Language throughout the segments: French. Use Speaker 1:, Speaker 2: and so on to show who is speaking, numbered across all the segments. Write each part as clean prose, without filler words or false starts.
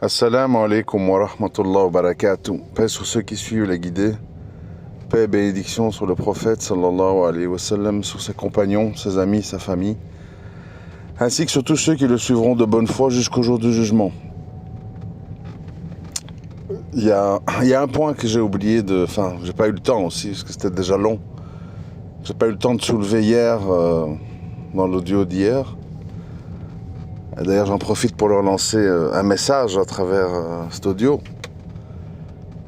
Speaker 1: Assalamu alaikum wa rahmatullah wa barakatuh. Paix sur ceux qui suivent les guidés. Paix et bénédiction sur le prophète sallallahu alayhi wa sallam, sur ses compagnons, ses amis, sa famille, ainsi que sur tous ceux qui le suivront de bonne foi jusqu'au jour du jugement. Il y a un point que j'ai oublié de... Enfin, j'ai pas eu le temps aussi, parce que c'était déjà long. J'ai pas eu le temps de soulever hier, dans l'audio d'hier. Et d'ailleurs, j'en profite pour leur lancer un message à travers cet audio.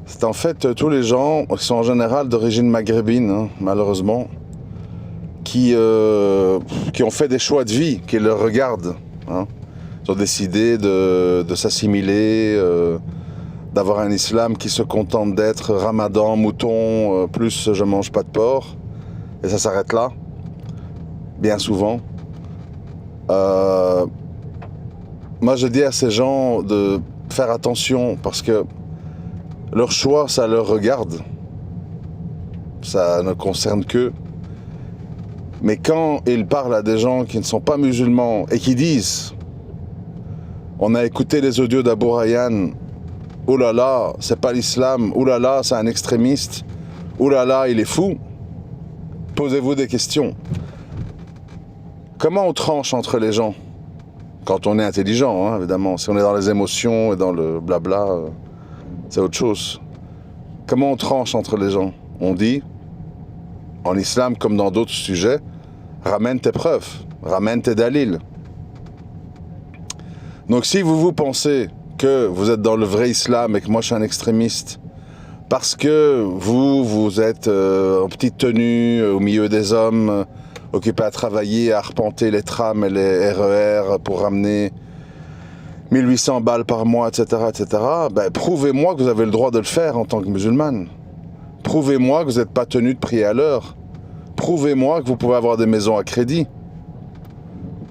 Speaker 1: C'est en fait tous les gens qui sont en général d'origine maghrébine, hein, malheureusement, qui ont fait des choix de vie, qui le regardent. Hein. Ils ont décidé de s'assimiler, d'avoir un islam qui se contente d'être ramadan, mouton, plus je mange pas de porc. Et ça s'arrête là, bien souvent. Moi, je dis à ces gens de faire attention parce que leur choix, ça leur regarde. Ça ne concerne qu'eux. Mais quand ils parlent à des gens qui ne sont pas musulmans et qui disent « On a écouté les audios d'Abu Rayyan, oh là là, c'est pas l'islam, oh là là, c'est un extrémiste, oh là là, il est fou », posez-vous des questions. Comment on tranche entre les gens ? Quand on est intelligent, hein, évidemment. Si on est dans les émotions et dans le blabla, c'est autre chose. Comment on tranche entre les gens ? On dit, en islam comme dans d'autres sujets, ramène tes preuves, ramène tes dalils. Donc si vous pensez que vous êtes dans le vrai islam et que moi je suis un extrémiste, parce que vous êtes en petite tenue, au milieu des hommes, occupé à travailler, à arpenter les trams et les RER pour ramener 1800 balles par mois, etc., ben, prouvez-moi que vous avez le droit de le faire en tant que musulmane. Prouvez-moi que vous n'êtes pas tenu de prier à l'heure. Prouvez-moi que vous pouvez avoir des maisons à crédit.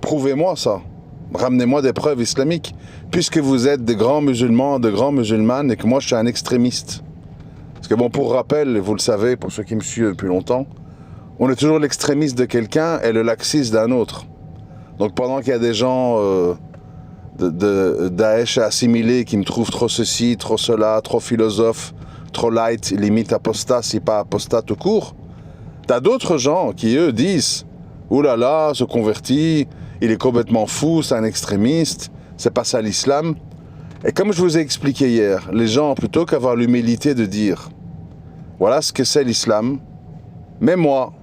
Speaker 1: Prouvez-moi ça. Ramenez-moi des preuves islamiques. Puisque vous êtes des grands musulmans, de grands musulmanes, et que moi je suis un extrémiste. Parce que bon, pour rappel, vous le savez, pour ceux qui me suivent depuis longtemps, on est toujours l'extrémiste de quelqu'un et le laxiste d'un autre. Donc pendant qu'il y a des gens de Daesh assimilés qui me trouvent trop ceci, trop cela, trop philosophe, trop light, limite apostat, si pas apostat tout court, t'as d'autres gens qui eux disent « Ouh là là, se convertit, il est complètement fou, c'est un extrémiste, c'est pas ça l'islam ». Et comme je vous ai expliqué hier, les gens, plutôt qu'avoir l'humilité de dire « Voilà ce que c'est l'islam, mais moi,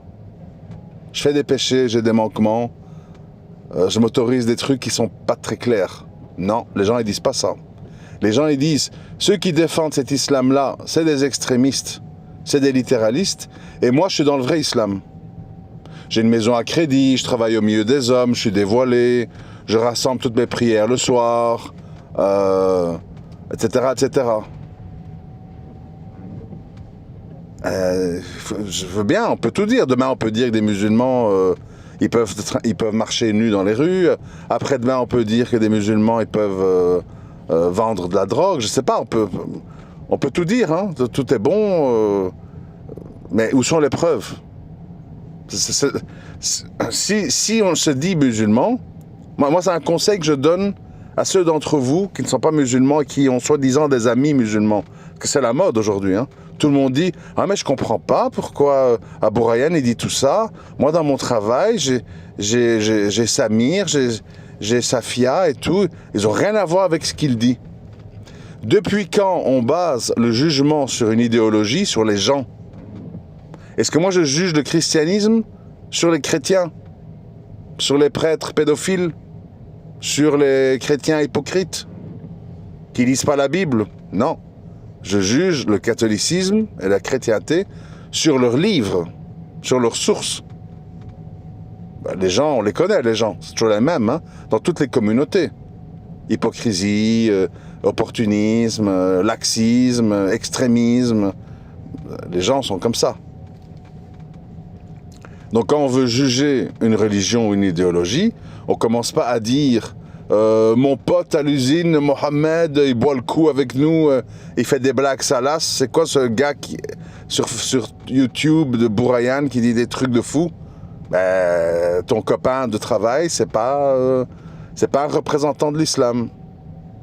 Speaker 1: je fais des péchés, j'ai des manquements, je m'autorise des trucs qui sont pas très clairs. » Non, les gens ils disent pas ça. Les gens ils disent, ceux qui défendent cet islam-là, c'est des extrémistes, c'est des littéralistes, et moi je suis dans le vrai islam. J'ai une maison à crédit, je travaille au milieu des hommes, je suis dévoilé, je rassemble toutes mes prières le soir, etc., etc. Je veux bien, on peut tout dire. Demain, on peut dire que des musulmans, ils peuvent marcher nus dans les rues. Après-demain, on peut dire que des musulmans, ils peuvent vendre de la drogue. Je sais pas, on peut tout dire, hein. Tout est bon. Mais où sont les preuves ? Si on se dit musulman, moi c'est un conseil que je donne à ceux d'entre vous qui ne sont pas musulmans et qui ont soi-disant des amis musulmans. Parce que c'est la mode aujourd'hui, hein. Tout le monde dit « Ah mais je comprends pas pourquoi Abu Rayyan il dit tout ça. Moi dans mon travail, j'ai Samir, j'ai Safia et tout. Ils ont rien à voir avec ce qu'il dit. » Depuis quand on base le jugement sur une idéologie, sur les gens ? Est-ce que moi je juge le christianisme sur les chrétiens ? Sur les prêtres pédophiles ? Sur les chrétiens hypocrites qui lisent pas la Bible? Non. Je juge le catholicisme et la chrétienté sur leurs livres, sur leurs sources. Ben, les gens, on les connaît, les gens. C'est toujours les mêmes, hein, dans toutes les communautés. Hypocrisie, opportunisme, laxisme, extrémisme. Les gens sont comme ça. Donc quand on veut juger une religion ou une idéologie, on commence pas à dire mon pote à l'usine, Mohamed, il boit le coup avec nous, il fait des blagues salaces. C'est quoi ce gars sur YouTube de Abu Rayyan qui dit des trucs de fou? Ben, ton copain de travail, c'est pas un représentant de l'islam.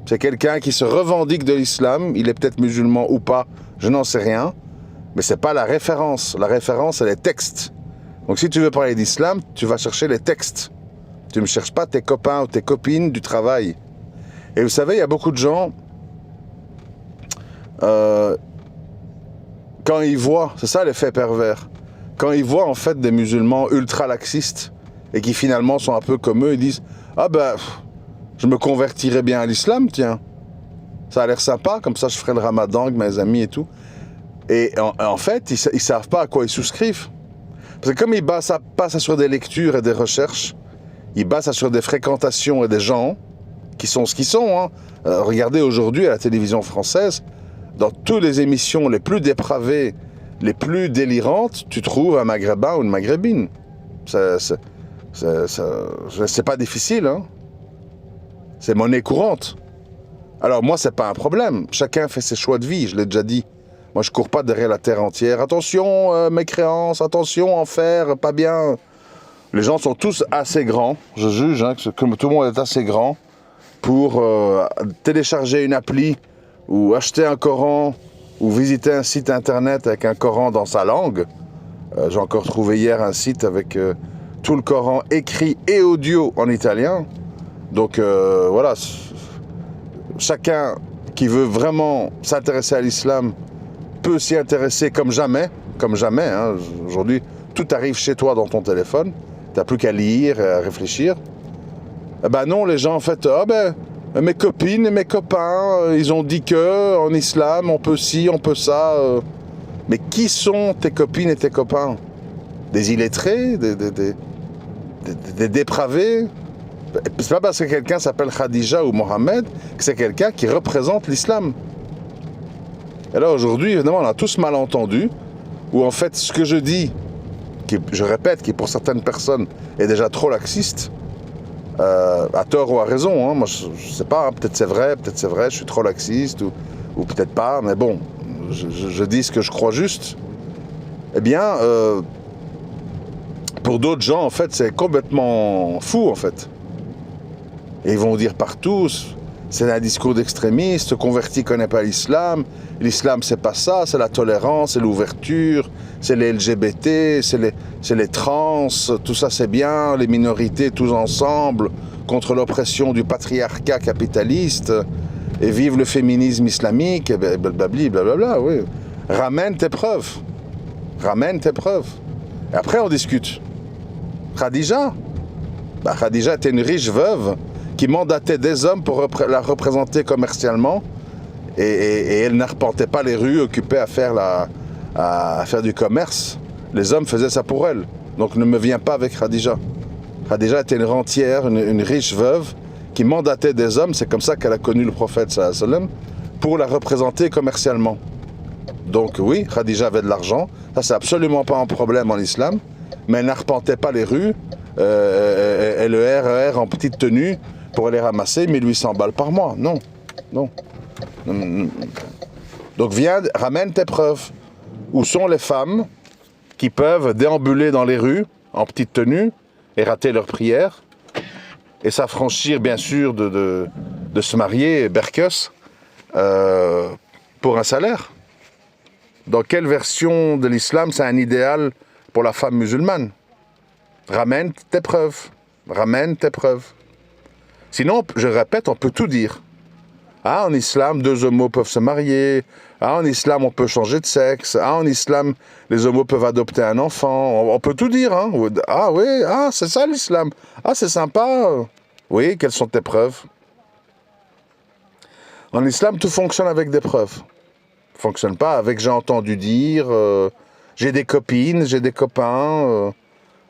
Speaker 1: C'est quelqu'un qui se revendique de l'islam, il est peut-être musulman ou pas, je n'en sais rien, mais c'est pas la référence. La référence, c'est les textes. Donc si tu veux parler d'islam, tu vas chercher les textes. Tu ne cherches pas tes copains ou tes copines du travail. Et vous savez, il y a beaucoup de gens, quand ils voient, c'est ça l'effet pervers, quand ils voient en fait des musulmans ultra-laxistes et qui finalement sont un peu comme eux, ils disent « Ah ben, je me convertirais bien à l'islam, tiens. Ça a l'air sympa, comme ça je ferai le ramadan avec mes amis et tout. » Et en fait, ils ne savent pas à quoi ils souscrivent. Parce que comme ils passent ça sur des lectures et des recherches, ils basent ça sur des fréquentations et des gens qui sont ce qu'ils sont. Hein. Regardez aujourd'hui à la télévision française, dans toutes les émissions les plus dépravées, les plus délirantes, tu trouves un maghrébin ou une maghrébine. C'est pas difficile, hein. C'est monnaie courante. Alors moi, c'est pas un problème. Chacun fait ses choix de vie, je l'ai déjà dit. Moi, je cours pas derrière la terre entière. Attention, mécréance, attention, enfer, pas bien. Les gens sont tous assez grands, je juge, hein, que tout le monde est assez grand pour télécharger une appli ou acheter un Coran ou visiter un site internet avec un Coran dans sa langue. J'ai encore trouvé hier un site avec tout le Coran écrit et audio en italien. Donc voilà, chacun qui veut vraiment s'intéresser à l'islam peut s'y intéresser comme jamais. Hein. Aujourd'hui, tout arrive chez toi dans ton téléphone. Tu n'as plus qu'à lire et à réfléchir. Eh ben non, les gens, en fait, mes copines et mes copains, ils ont dit que en islam, on peut ci, on peut ça. Mais qui sont tes copines et tes copains? Des illettrés? Des dépravés? C'est pas parce que quelqu'un s'appelle Khadija ou Mohamed que c'est quelqu'un qui représente l'islam. Et là, aujourd'hui, évidemment, on a tous mal entendu, où en fait, ce que je dis, je répète, qui pour certaines personnes est déjà trop laxiste, à tort ou à raison, hein, moi je sais pas, hein, peut-être c'est vrai, je suis trop laxiste, ou peut-être pas, mais bon, je dis ce que je crois juste. Eh bien, pour d'autres gens, en fait, c'est complètement fou, en fait. Et ils vont dire partout, c'est un discours d'extrémiste, ce converti connaît pas l'islam c'est pas ça, c'est la tolérance, c'est l'ouverture, c'est les LGBT, c'est les trans, tout ça c'est bien, les minorités tous ensemble, contre l'oppression du patriarcat capitaliste, et vive le féminisme islamique, et blablabla, oui. Ramène tes preuves. Et après on discute. Khadija était une riche veuve qui mandatait des hommes pour la représenter commercialement et elle n'arpentait pas les rues occupées à faire du commerce. Les hommes faisaient ça pour elle. Donc ne me viens pas avec Khadija. Khadija était une rentière, une riche veuve qui mandatait des hommes, c'est comme ça qu'elle a connu le prophète sallallahu alayhi wa sallam, pour la représenter commercialement. Donc oui, Khadija avait de l'argent, ça c'est absolument pas un problème en islam, mais elle n'arpentait pas les rues et le RER en petite tenue pour aller ramasser 1800 balles par mois. Non. Donc viens, ramène tes preuves. Où sont les femmes qui peuvent déambuler dans les rues en petite tenue et rater leur prière et s'affranchir bien sûr de se marier, berkeus, pour un salaire? Dans quelle version de l'islam c'est un idéal pour la femme musulmane? Ramène tes preuves. Sinon, je répète, on peut tout dire. Ah, en islam, 2 homos peuvent se marier. Ah, en islam, on peut changer de sexe. Ah, en islam, les homos peuvent adopter un enfant. On peut tout dire, hein. Ah oui, c'est ça l'islam. Ah, c'est sympa. Oui, quelles sont tes preuves? En islam, tout fonctionne avec des preuves. Fonctionne pas avec j'ai entendu dire, j'ai des copines, j'ai des copains.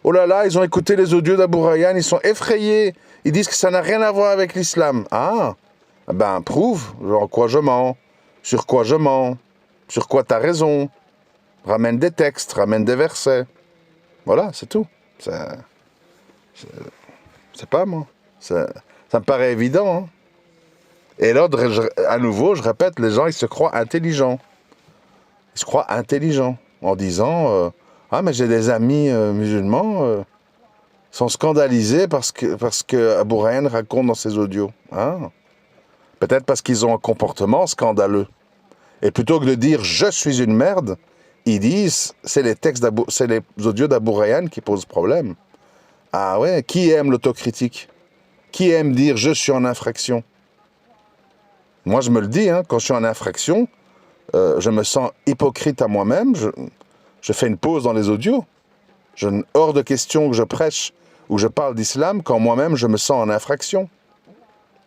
Speaker 1: Oh là là, ils ont écouté les audios d'Abou Rayhan, ils sont effrayés. Ils disent que ça n'a rien à voir avec l'islam. Ah, ben prouve, en quoi je mens, sur quoi je mens, sur quoi t'as raison. Ramène des textes, ramène des versets. Voilà, c'est tout. C'est pas moi. Ça me paraît évident. Hein. Et là, à nouveau, je répète, les gens, ils se croient intelligents. Ils se croient intelligents en disant ah, mais j'ai des amis musulmans, sont scandalisés parce que Abou Rayhan raconte dans ses audios. Ah. Peut-être parce qu'ils ont un comportement scandaleux. Et plutôt que de dire « je suis une merde », ils disent « c'est les audios d'Abou Rayhan qui posent problème ». Ah ouais, qui aime l'autocritique? Qui aime dire « je suis en infraction » Moi, je me le dis, hein, quand je suis en infraction, je me sens hypocrite à moi-même, je fais une pause dans les audios. Hors de question que je prêche ou je parle d'islam quand moi-même je me sens en infraction.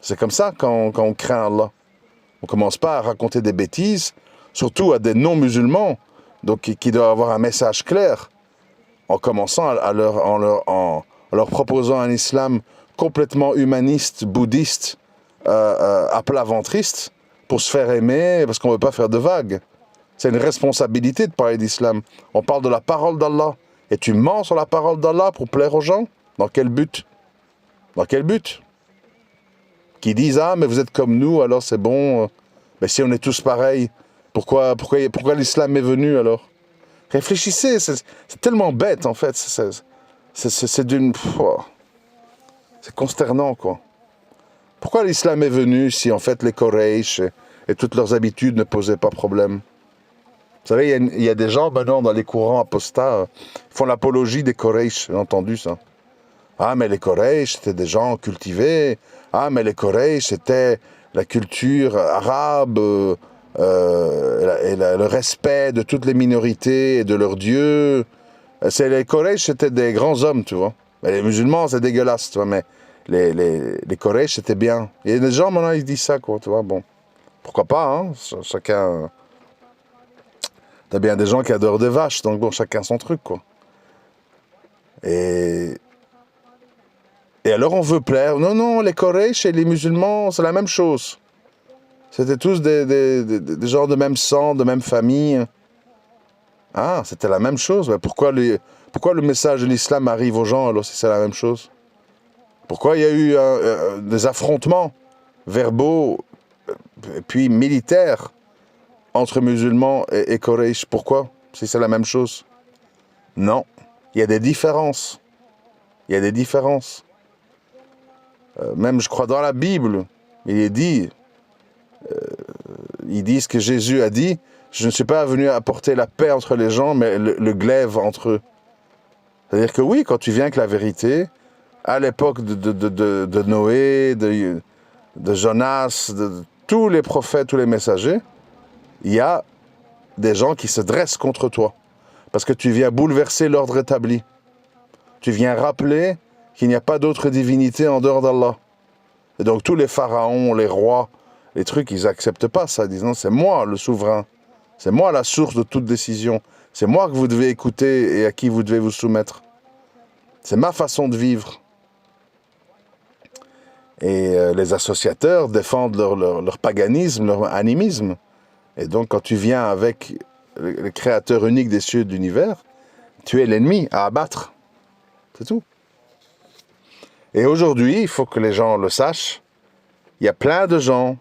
Speaker 1: C'est comme ça quand on craint Allah. On ne commence pas à raconter des bêtises, surtout à des non-musulmans, donc qui doivent avoir un message clair, en commençant en leur proposant un islam complètement humaniste, bouddhiste, à plat ventriste, pour se faire aimer, parce qu'on ne veut pas faire de vagues. C'est une responsabilité de parler d'islam. On parle de la parole d'Allah. Et tu mens sur la parole d'Allah pour plaire aux gens? Dans quel but? Dans quel but? Qui disent « Ah, mais vous êtes comme nous, alors c'est bon. Mais si on est tous pareils, pourquoi l'islam est venu alors ?» Réfléchissez, c'est tellement bête en fait. C'est consternant quoi. Pourquoi l'islam est venu si en fait les Quraysh et toutes leurs habitudes ne posaient pas problème? Vous savez, il y a des gens maintenant dans les courants apostats qui font l'apologie des Quraysh, j'ai entendu ça. Ah, mais les Quraysh, c'était des gens cultivés. Ah, mais les Quraysh, c'était la culture arabe et le respect de toutes les minorités et de leurs dieux. Les Quraysh, c'était des grands hommes, tu vois. Mais les musulmans, c'est dégueulasse, tu vois, mais les Quraysh, c'était bien. Il y a des gens, maintenant, ils disent ça, quoi, tu vois, bon. Pourquoi pas, hein, chacun... T'as bien des gens qui adorent des vaches, donc bon, chacun son truc, quoi. Et alors on veut plaire. Non, non, les Quraysh et les musulmans, c'est la même chose. C'était tous des gens de même sang, de même famille. Ah, c'était la même chose. Mais pourquoi le message de l'islam arrive aux gens alors si c'est la même chose? Pourquoi il y a eu des affrontements verbaux et puis militaires entre musulmans et Quraysh? Pourquoi? Si c'est la même chose? Non. Il y a des différences. Il y a des différences. Même, je crois, dans la Bible, il est dit, ils disent que Jésus a dit, je ne suis pas venu apporter la paix entre les gens, mais le glaive entre eux. C'est-à-dire que oui, quand tu viens avec la vérité, à l'époque de Noé, de Jonas, de tous les prophètes, tous les messagers, il y a des gens qui se dressent contre toi. Parce que tu viens bouleverser l'ordre établi. Tu viens rappeler qu'il n'y a pas d'autre divinité en dehors d'Allah. Et donc tous les pharaons, les rois, les trucs, ils n'acceptent pas ça, disant c'est moi le souverain, c'est moi la source de toute décision, c'est moi que vous devez écouter et à qui vous devez vous soumettre. C'est ma façon de vivre. Et les associateurs défendent leur paganisme, leur animisme. Et donc quand tu viens avec le créateur unique des cieux et de l'univers, tu es l'ennemi à abattre. C'est tout. Et aujourd'hui, il faut que les gens le sachent, il y a plein de gens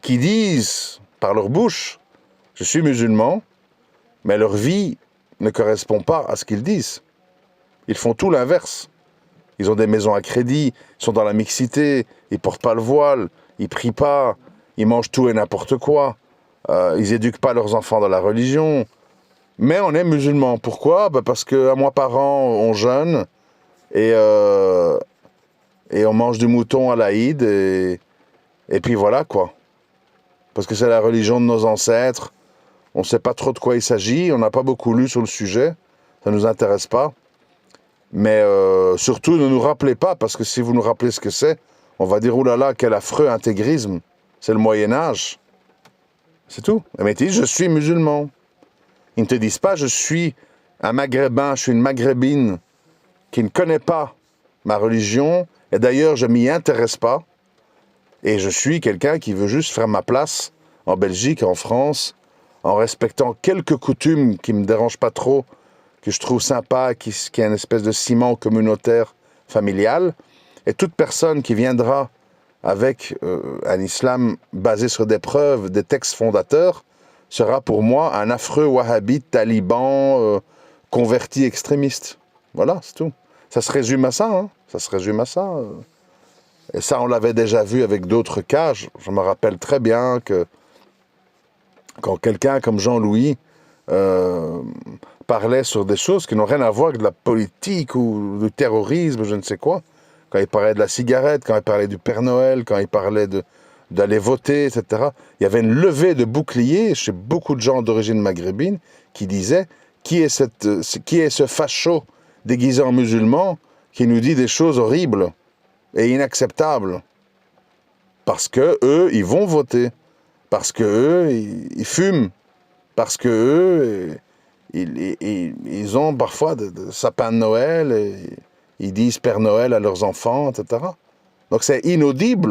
Speaker 1: qui disent par leur bouche, je suis musulman, mais leur vie ne correspond pas à ce qu'ils disent. Ils font tout l'inverse. Ils ont des maisons à crédit, ils sont dans la mixité, ils portent pas le voile, ils prient pas, ils mangent tout et n'importe quoi, ils éduquent pas leurs enfants dans la religion. Mais on est musulman. Pourquoi? Parce qu'un mois par an, on jeûne et on mange du mouton à l'Aïd et puis voilà quoi. Parce que c'est la religion de nos ancêtres. On ne sait pas trop de quoi il s'agit. On n'a pas beaucoup lu sur le sujet. Ça ne nous intéresse pas. Mais surtout, ne nous rappelez pas, parce que si vous nous rappelez ce que c'est, on va dire, oulala, quel affreux intégrisme. C'est le Moyen-Âge. C'est tout. Mais ils disent, je suis musulman. Ils ne te disent pas, je suis un maghrébin, je suis une maghrébine qui ne connaît pas ma religion. Et d'ailleurs, je ne m'y intéresse pas. Et je suis quelqu'un qui veut juste faire ma place en Belgique, en France, en respectant quelques coutumes qui ne me dérangent pas trop, que je trouve sympa, qui est une espèce de ciment communautaire familial. Et toute personne qui viendra avec un islam basé sur des preuves, des textes fondateurs, sera pour moi un affreux wahhabite, taliban, converti extrémiste. Voilà, c'est tout. Ça se résume à ça, hein. Ça se résume à ça. Et ça, on l'avait déjà vu avec d'autres cas. Je me rappelle très bien que quand quelqu'un comme Jean-Louis euh, parlait sur des choses qui n'ont rien à voir avec de la politique ou du terrorisme, je ne sais quoi, quand il parlait de la cigarette, quand il parlait du Père Noël, quand il parlait d'aller voter, etc., il y avait une levée de boucliers chez beaucoup de gens d'origine maghrébine qui disaient qui est ce facho déguisé en musulman qui nous dit des choses horribles et inacceptables. Parce que eux, ils vont voter. Parce que eux, ils fument. Parce que eux, ils ont parfois de sapins de Noël et ils disent Père Noël à leurs enfants, etc. Donc c'est inaudible.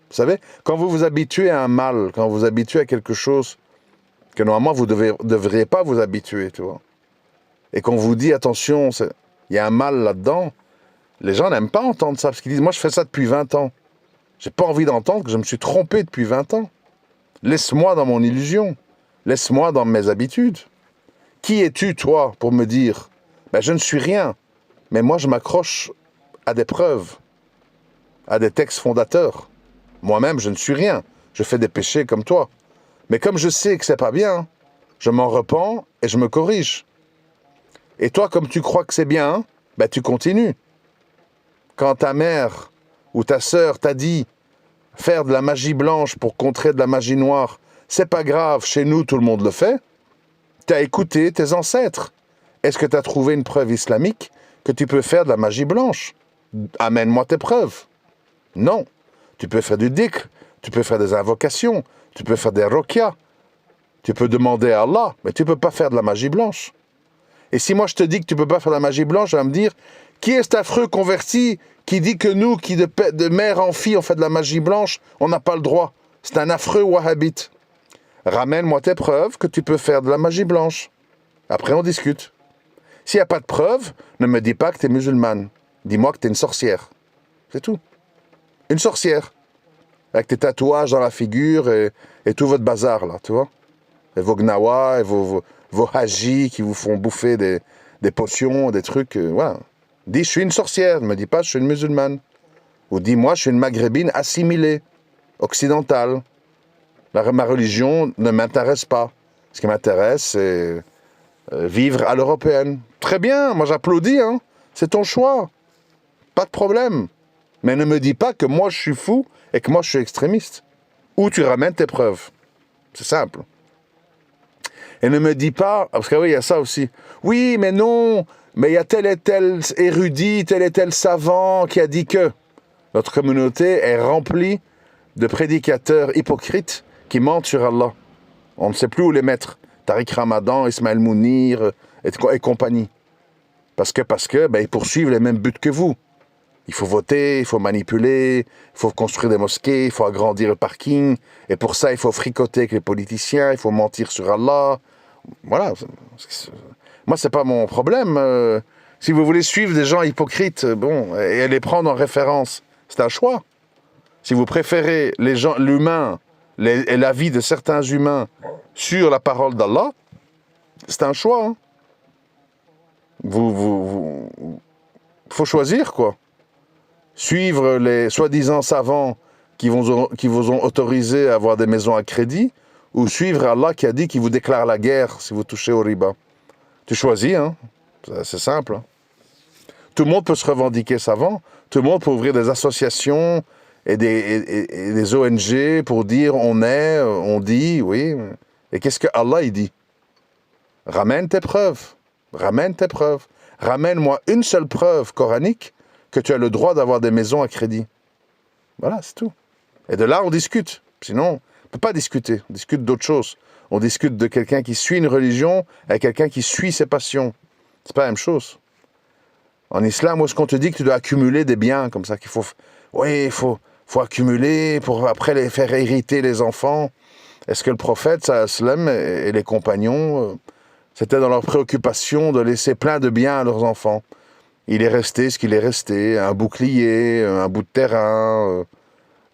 Speaker 1: Vous savez, quand vous vous habituez à un mal, quand vous vous habituez à quelque chose que normalement vous ne devriez pas vous habituer, tu vois, et qu'on vous dit attention, il y a un mal là-dedans, les gens n'aiment pas entendre ça, parce qu'ils disent moi je fais ça depuis 20 ans. J'ai pas envie d'entendre que je me suis trompé depuis 20 ans. Laisse-moi dans mon illusion. Laisse-moi dans mes habitudes. Qui es-tu, toi, pour me dire ben, je ne suis rien, mais moi je m'accroche à des preuves, à des textes fondateurs. Moi-même, je ne suis rien. Je fais des péchés comme toi. Mais comme je sais que c'est pas bien, je m'en repens et je me corrige. Et toi, comme tu crois que c'est bien, ben, tu continues. Quand ta mère ou ta sœur t'a dit faire de la magie blanche pour contrer de la magie noire, c'est pas grave, chez nous tout le monde le fait, tu as écouté tes ancêtres. Est-ce que tu as trouvé une preuve islamique que tu peux faire de la magie blanche? Amène-moi tes preuves. Non. Tu peux faire du dhikr, tu peux faire des invocations, tu peux faire des ruqyas, tu peux demander à Allah, mais tu ne peux pas faire de la magie blanche. Et si moi je te dis que tu ne peux pas faire de la magie blanche, tu vas me dire, qui est cet affreux converti qui dit que nous, qui de mère en fille, on fait de la magie blanche, on n'a pas le droit? C'est un affreux wahhabite. Ramène-moi tes preuves que tu peux faire de la magie blanche. Après, on discute. S'il n'y a pas de preuves, ne me dis pas que tu es musulmane. Dis-moi que tu es une sorcière. C'est tout. Une sorcière. Avec tes tatouages dans la figure et tout votre bazar, là, tu vois. Et vos gnawa et vos hajis qui vous font bouffer des potions, des trucs, voilà. Dis, je suis une sorcière. Ne me dis pas, je suis une musulmane. Ou dis-moi, je suis une maghrébine assimilée, occidentale. Ma religion ne m'intéresse pas. Ce qui m'intéresse, c'est vivre à l'européenne. Très bien, moi j'applaudis, hein. C'est ton choix. Pas de problème. Mais ne me dis pas que moi je suis fou et que moi je suis extrémiste. Ou tu ramènes tes preuves. C'est simple. Et ne me dis pas, parce que oui, il y a ça aussi. Oui, mais non, mais il y a tel et tel érudit, tel et tel savant qui a dit que. Notre communauté est remplie de prédicateurs hypocrites qui mentent sur Allah. On ne sait plus où les mettre. Tariq Ramadan, Ismaël Mounir et compagnie. Parce que ben, ils poursuivent les mêmes buts que vous. Il faut voter, il faut manipuler, il faut construire des mosquées, il faut agrandir le parking. Et pour ça, il faut fricoter avec les politiciens, il faut mentir sur Allah. Voilà. Moi, c'est pas mon problème. Si vous voulez suivre des gens hypocrites, bon, et les prendre en référence, c'est un choix. Si vous préférez l'humain et la vie de certains humains sur la parole d'Allah, c'est un choix. Hein. Faut choisir, quoi. Suivre les soi-disant savants qui vous ont autorisé à avoir des maisons à crédit, ou suivre Allah qui a dit qu'il vous déclare la guerre si vous touchez au riba. Tu choisis, hein. C'est simple. Hein. Tout le monde peut se revendiquer savant, tout le monde peut ouvrir des associations et des ONG pour dire on dit, oui. Et qu'est-ce que Allah il dit? Ramène tes preuves. Ramène tes preuves. Ramène-moi une seule preuve coranique que tu as le droit d'avoir des maisons à crédit. Voilà, c'est tout. Et de là, on discute. Sinon, on ne peut pas discuter. On discute d'autres choses. On discute de quelqu'un qui suit une religion avec quelqu'un qui suit ses passions. C'est pas la même chose. En islam, où est-ce qu'on te dit que tu dois accumuler des biens comme ça, qu'il faut... Oui, il faut accumuler pour après les faire hériter les enfants. Est-ce que le prophète, sallam, et les compagnons, c'était dans leur préoccupation de laisser plein de biens à leurs enfants? Il est resté ce qu'il est resté, un bouclier, un bout de terrain,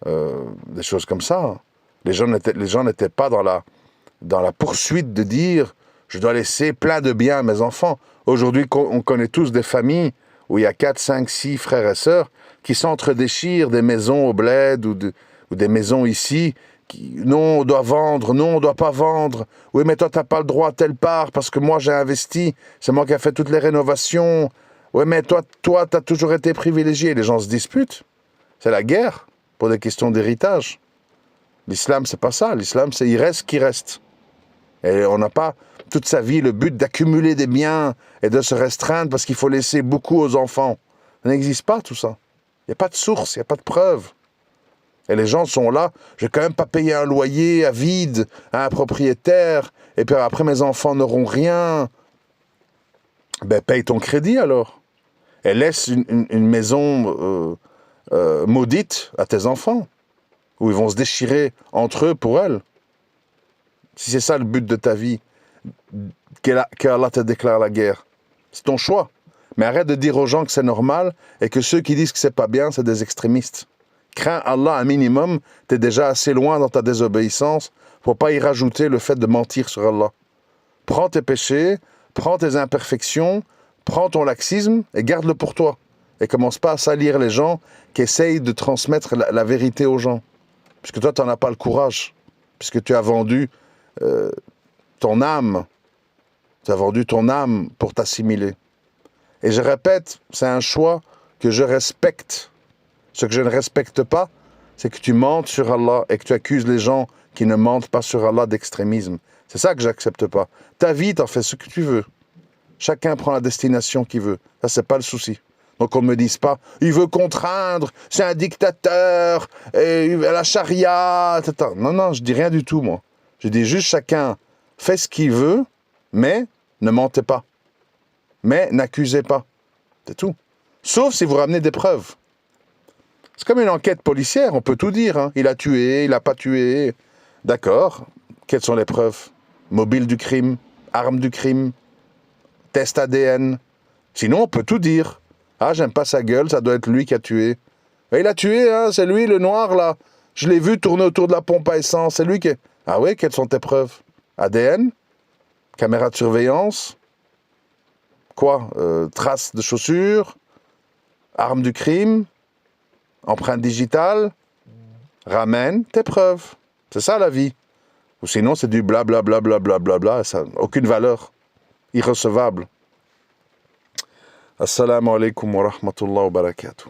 Speaker 1: des choses comme ça. Les gens n'étaient pas dans la poursuite de dire « je dois laisser plein de biens à mes enfants ». Aujourd'hui, on connaît tous des familles où il y a 4, 5, 6 frères et sœurs qui s'entre-déchirent, des maisons au bled ou des maisons ici. Non, on doit vendre, non, on doit pas vendre. Oui, mais toi, tu n'as pas le droit à telle part parce que moi, j'ai investi. C'est moi qui ai fait toutes les rénovations. Oui, mais toi, tu as toujours été privilégié. Les gens se disputent. C'est la guerre pour des questions d'héritage. L'islam, c'est pas ça. L'islam, c'est il reste qui reste. Et on n'a pas toute sa vie le but d'accumuler des biens et de se restreindre parce qu'il faut laisser beaucoup aux enfants. Ça n'existe pas tout ça. Il n'y a pas de source, il n'y a pas de preuve. Et les gens sont là, je vais quand même pas payer un loyer à vide à un propriétaire, et puis après mes enfants n'auront rien. Ben paye ton crédit alors. Et laisse une maison maudite à tes enfants, où ils vont se déchirer entre eux pour elle. Si c'est ça le but de ta vie, qu'Allah te déclare la guerre, c'est ton choix. Mais arrête de dire aux gens que c'est normal et que ceux qui disent que c'est pas bien, c'est des extrémistes. Crains Allah un minimum, tu es déjà assez loin dans ta désobéissance pour pas y rajouter le fait de mentir sur Allah. Prends tes péchés, prends tes imperfections, prends ton laxisme et garde-le pour toi. Et commence pas à salir les gens qui essayent de transmettre la vérité aux gens. Puisque toi, tu n'en as pas le courage. Puisque tu as vendu ton âme. Tu as vendu ton âme pour t'assimiler. Et je répète, c'est un choix que je respecte. Ce que je ne respecte pas, c'est que tu mentes sur Allah et que tu accuses les gens qui ne mentent pas sur Allah d'extrémisme. C'est ça que j'accepte pas. Ta vie, t'en fais ce que tu veux. Chacun prend la destination qu'il veut. Ça, c'est pas le souci. Donc on ne me dise pas, il veut contraindre, c'est un dictateur, et la charia, etc. Non, non, je dis rien du tout, moi. Je dis juste chacun fait ce qu'il veut, mais ne mentez pas. Mais n'accusez pas. C'est tout. Sauf si vous ramenez des preuves. C'est comme une enquête policière, on peut tout dire. Hein. Il a tué, il n'a pas tué. D'accord. Quelles sont les preuves? Mobile du crime, arme du crime, test ADN. Sinon, on peut tout dire. Ah, j'aime pas sa gueule, ça doit être lui qui a tué. Et il a tué, hein, c'est lui, le noir, là. Je l'ai vu tourner autour de la pompe à essence, c'est lui qui... Ah oui, quelles sont tes preuves? ADN? Caméra de surveillance? Quoi? Traces de chaussures? Arme du crime? Empreinte digitale? Ramène tes preuves. C'est ça la vie. Ou sinon, c'est du blablabla, ça n'a aucune valeur. Irrecevable. Assalamu alaikum wa rahmatullahi wa barakatuh.